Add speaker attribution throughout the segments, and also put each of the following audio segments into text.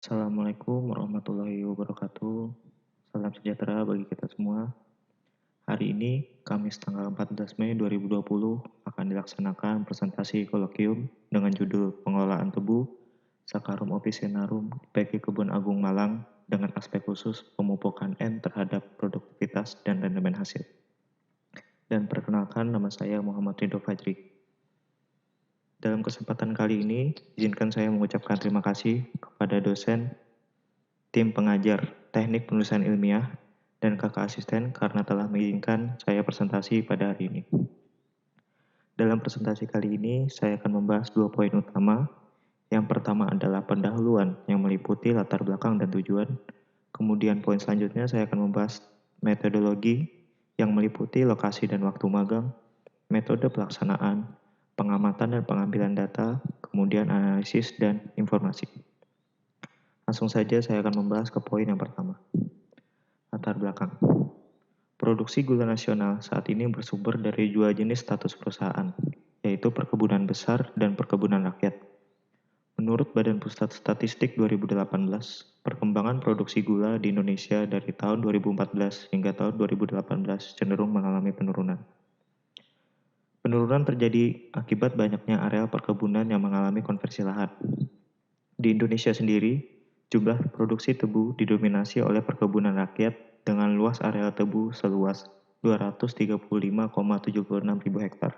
Speaker 1: Assalamualaikum warahmatullahi wabarakatuh. Salam sejahtera bagi kita semua. Hari ini, Kamis tanggal 14 Mei 2020, akan dilaksanakan presentasi kolokium dengan judul Pengelolaan Tebu, Sakarum Officinarum, PG Kebun Agung Malang, dengan aspek khusus pemupukan N terhadap produktivitas dan rendemen hasil. Dan perkenalkan, nama saya Muhammad Ridho Fajri. Dalam kesempatan kali ini, izinkan saya mengucapkan terima kasih kepada dosen, tim pengajar teknik penulisan ilmiah, dan kakak asisten karena telah mengizinkan saya presentasi pada hari ini. Dalam presentasi kali ini, saya akan membahas dua poin utama. Yang pertama adalah pendahuluan yang meliputi latar belakang dan tujuan. Kemudian poin selanjutnya saya akan membahas metodologi yang meliputi lokasi dan waktu magang, metode pelaksanaan, pengamatan dan pengambilan data, kemudian analisis dan informasi. Langsung saja saya akan membahas ke poin yang pertama. Latar belakang. Produksi gula nasional saat ini bersumber dari dua jenis status perusahaan, yaitu perkebunan besar dan perkebunan rakyat. Menurut Badan Pusat Statistik 2018, perkembangan produksi gula di Indonesia dari tahun 2014 hingga tahun 2018 cenderung mengalami penurunan. Penurunan terjadi akibat banyaknya areal perkebunan yang mengalami konversi lahan. Di Indonesia sendiri, jumlah produksi tebu didominasi oleh perkebunan rakyat dengan luas areal tebu seluas 235,76 ribu hektar.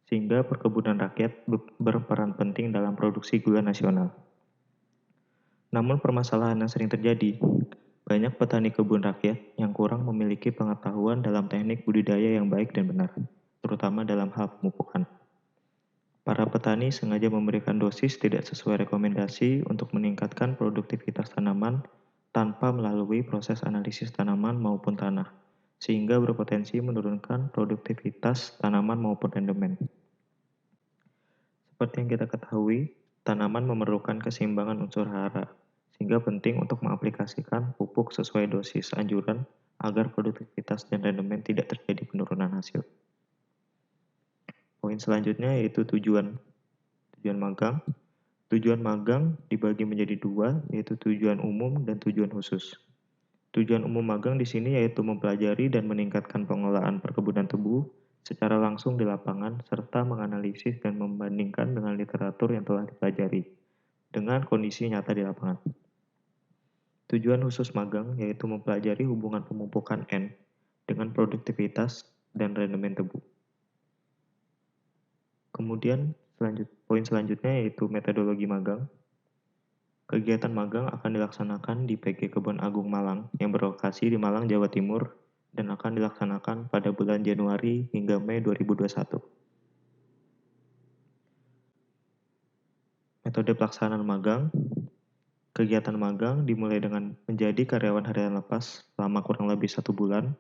Speaker 1: Sehingga perkebunan rakyat berperan penting dalam produksi gula nasional. Namun permasalahan yang sering terjadi, banyak petani kebun rakyat yang kurang memiliki pengetahuan dalam teknik budidaya yang baik dan benar, terutama dalam hal pemupukan. Para petani sengaja memberikan dosis tidak sesuai rekomendasi untuk meningkatkan produktivitas tanaman tanpa melalui proses analisis tanaman maupun tanah, sehingga berpotensi menurunkan produktivitas tanaman maupun rendemen. Seperti yang kita ketahui, tanaman memerlukan keseimbangan unsur hara, sehingga penting untuk mengaplikasikan pupuk sesuai dosis anjuran agar produktivitas dan rendemen tidak terjadi penurunan hasil. Poin selanjutnya yaitu tujuan magang. Tujuan magang dibagi menjadi dua, yaitu tujuan umum dan tujuan khusus. Tujuan umum magang di sini yaitu mempelajari dan meningkatkan pengelolaan perkebunan tebu secara langsung di lapangan serta menganalisis dan membandingkan dengan literatur yang telah dipelajari dengan kondisi nyata di lapangan. Tujuan khusus magang yaitu mempelajari hubungan pemupukan N dengan produktivitas dan rendemen tebu. Kemudian poin selanjutnya yaitu metodologi magang. Kegiatan magang akan dilaksanakan di PG Kebun Agung Malang yang berlokasi di Malang, Jawa Timur dan akan dilaksanakan pada bulan Januari hingga Mei 2021. Metode pelaksanaan magang. Kegiatan magang dimulai dengan menjadi karyawan harian lepas selama kurang lebih 1 bulan.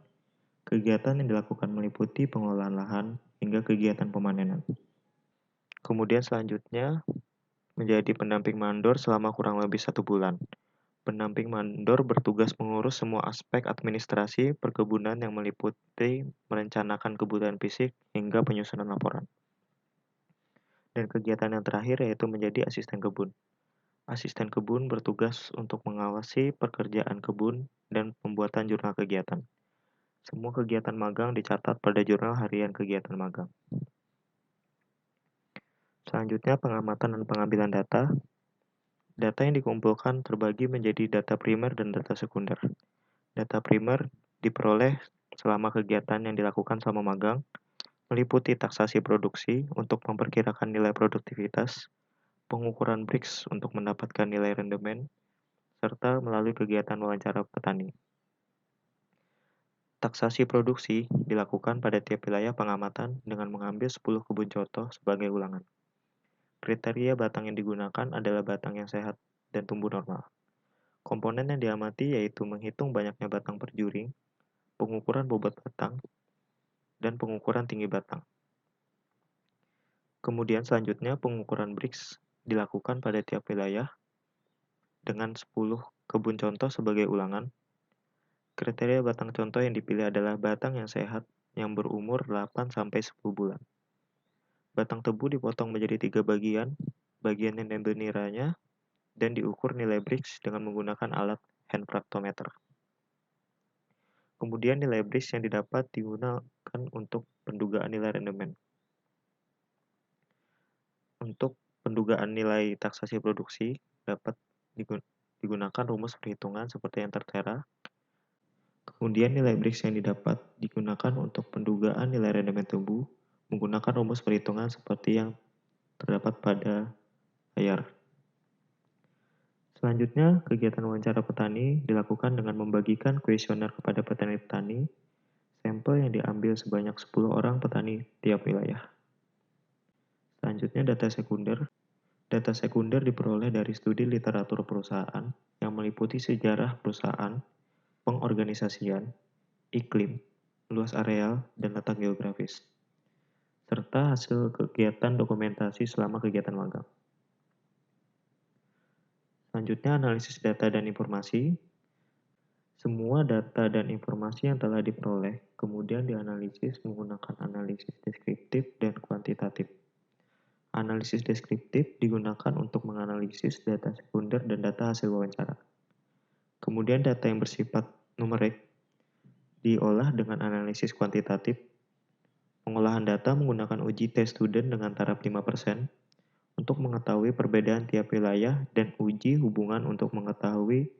Speaker 1: Kegiatan yang dilakukan meliputi pengolahan lahan hingga kegiatan pemanenan. Kemudian selanjutnya menjadi pendamping mandor selama kurang lebih 1 bulan. Pendamping mandor bertugas mengurus semua aspek administrasi perkebunan yang meliputi merencanakan kebutuhan fisik hingga penyusunan laporan. Dan kegiatan yang terakhir yaitu menjadi asisten kebun. Asisten kebun bertugas untuk mengawasi pekerjaan kebun dan pembuatan jurnal kegiatan. Semua kegiatan magang dicatat pada jurnal harian kegiatan magang. Selanjutnya pengamatan dan pengambilan data. Data yang dikumpulkan terbagi menjadi data primer dan data sekunder. Data primer diperoleh selama kegiatan yang dilakukan selama magang, meliputi taksasi produksi untuk memperkirakan nilai produktivitas, pengukuran BRICS untuk mendapatkan nilai rendemen, serta melalui kegiatan wawancara petani. Taksasi produksi dilakukan pada tiap wilayah pengamatan dengan mengambil 10 kebun contoh sebagai ulangan. Kriteria batang yang digunakan adalah batang yang sehat dan tumbuh normal. Komponen yang diamati yaitu menghitung banyaknya batang per juring, pengukuran bobot batang, dan pengukuran tinggi batang. Kemudian selanjutnya pengukuran BRICS dilakukan pada tiap wilayah dengan 10 kebun contoh sebagai ulangan. Kriteria batang contoh yang dipilih adalah batang yang sehat yang berumur 8-10 bulan. Batang tebu dipotong menjadi 3 bagian yang beniranya dan diukur nilai Brix dengan menggunakan alat handfraktometer. Kemudian nilai Brix yang didapat digunakan untuk pendugaan nilai rendemen. Untuk pendugaan nilai taksasi produksi dapat digunakan rumus perhitungan seperti yang tertera. Kemudian nilai Brix yang didapat digunakan untuk pendugaan nilai rendemen tumbuh menggunakan rumus perhitungan seperti yang terdapat pada layar. Selanjutnya, kegiatan wawancara petani dilakukan dengan membagikan kuesioner kepada petani-petani, sampel yang diambil sebanyak 10 orang petani tiap wilayah. Selanjutnya, data sekunder. Data sekunder diperoleh dari studi literatur perusahaan yang meliputi sejarah perusahaan, pengorganisasian, iklim, luas areal, dan letak geografis, serta hasil kegiatan dokumentasi selama kegiatan magang. Selanjutnya, analisis data dan informasi. Semua data dan informasi yang telah diperoleh kemudian dianalisis menggunakan analisis deskriptif dan kuantitatif. Analisis deskriptif digunakan untuk menganalisis data sekunder dan data hasil wawancara. Kemudian data yang bersifat numerik diolah dengan analisis kuantitatif. Pengolahan data menggunakan uji test student dengan taraf 5% untuk mengetahui perbedaan tiap wilayah dan uji hubungan untuk mengetahui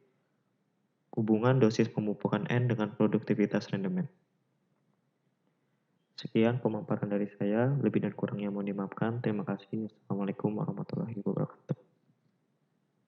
Speaker 1: hubungan dosis pemupukan N dengan produktivitas rendemen. Sekian pemaparan dari saya, lebih dan kurangnya mohon dimaafkan. Terima kasih. Assalamualaikum warahmatullahi wabarakatuh.